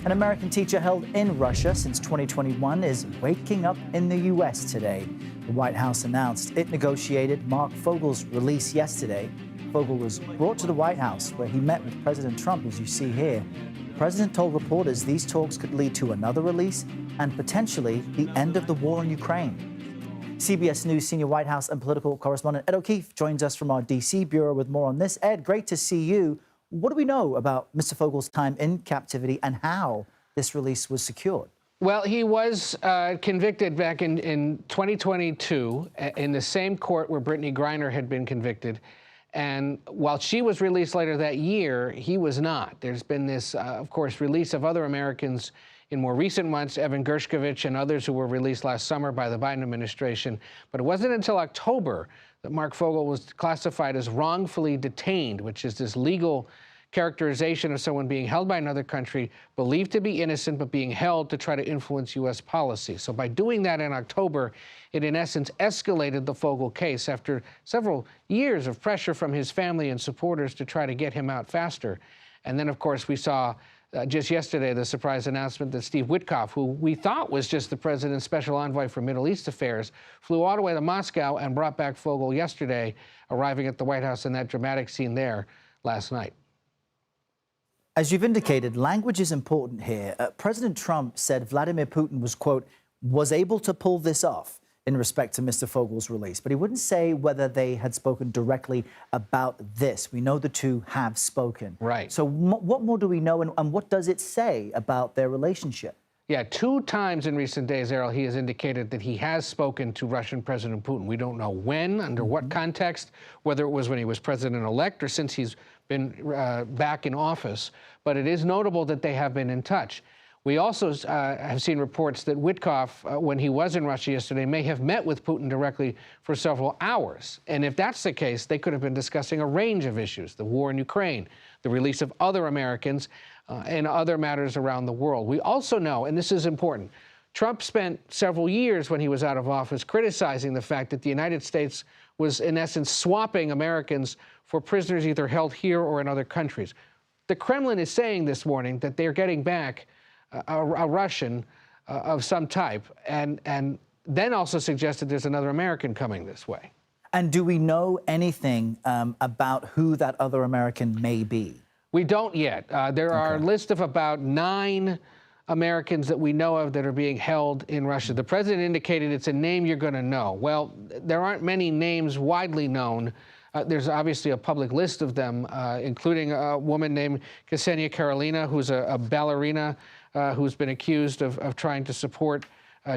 An American teacher held in Russia since 2021 is waking up in the U.S. today. The White House announced it negotiated Marc Fogel's release yesterday. Fogel was brought to the White House, where he met with President Trump, as you see here. The president told reporters these talks could lead to another release and potentially the end of the war in Ukraine. CBS News senior White House and political correspondent Ed O'Keefe joins us from our D.C. bureau with more on this. Ed, great to see you. What do we know about Mr. Fogel's time in captivity and how this release was secured? Well, he was convicted back in 2022 in the same court where Brittany Griner had been convicted. And while she was released later that year, he was not. There's been this, of course, release of other Americans in more recent months, Evan Gershkovich and others who were released last summer by the Biden administration. But it wasn't until October that Marc Fogel was classified as wrongfully detained, which is this legal characterization of someone being held by another country, believed to be innocent, but being held to try to influence U.S. policy. So by doing that in October, it in essence escalated the Fogel case after several years of pressure from his family and supporters to try to get him out faster. And then, of course, we saw just yesterday the surprise announcement that Steve Witkoff, who we thought was just the president's special envoy for Middle East affairs, flew all the way to Moscow and brought back Fogel yesterday, arriving at the White House in that dramatic scene there last night. As you've indicated, language is important here. President Trump said Vladimir Putin was, quote, was able to pull this off in respect to Mr. Fogel's release, but he wouldn't say whether they had spoken directly about this. We know the two have spoken. Right. So what more do we know, and what does it say about their relationship? Yeah, 2 times in recent days, Errol, he has indicated that he has spoken to Russian President Putin. We don't know when, under what context, whether it was when he was president-elect or since he's been back in office. But it is notable that they have been in touch. We also have seen reports that Witkoff, when he was in Russia yesterday, may have met with Putin directly for several hours. And if that's the case, they could have been discussing a range of issues: the war in Ukraine, the release of other Americans, and other matters around the world. We also know, and this is important, Trump spent several years when he was out of office criticizing the fact that the United States was, in essence, swapping Americans for prisoners either held here or in other countries. The Kremlin is saying this morning that they're getting back a Russian of some type, and then also suggested there's another American coming this way. And do we know anything about who that other American may be? We don't yet. There are a list of about 9 Americans that we know of that are being held in Russia. The president indicated it's a name you're going to know. Well, there aren't many names widely known. There's obviously a public list of them, including a woman named Ksenia Karelina, who's a ballerina who's been accused of trying to support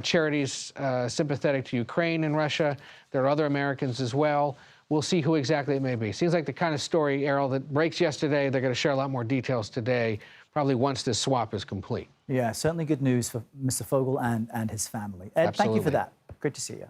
charities sympathetic to Ukraine in Russia. There are other Americans as well. We'll see who exactly it may be. Seems like the kind of story, Errol, that breaks yesterday. They're going to share a lot more details today, probably once this swap is complete. Yeah, certainly good news for Mr. Fogel and his family. Ed, thank you for that. Great to see you.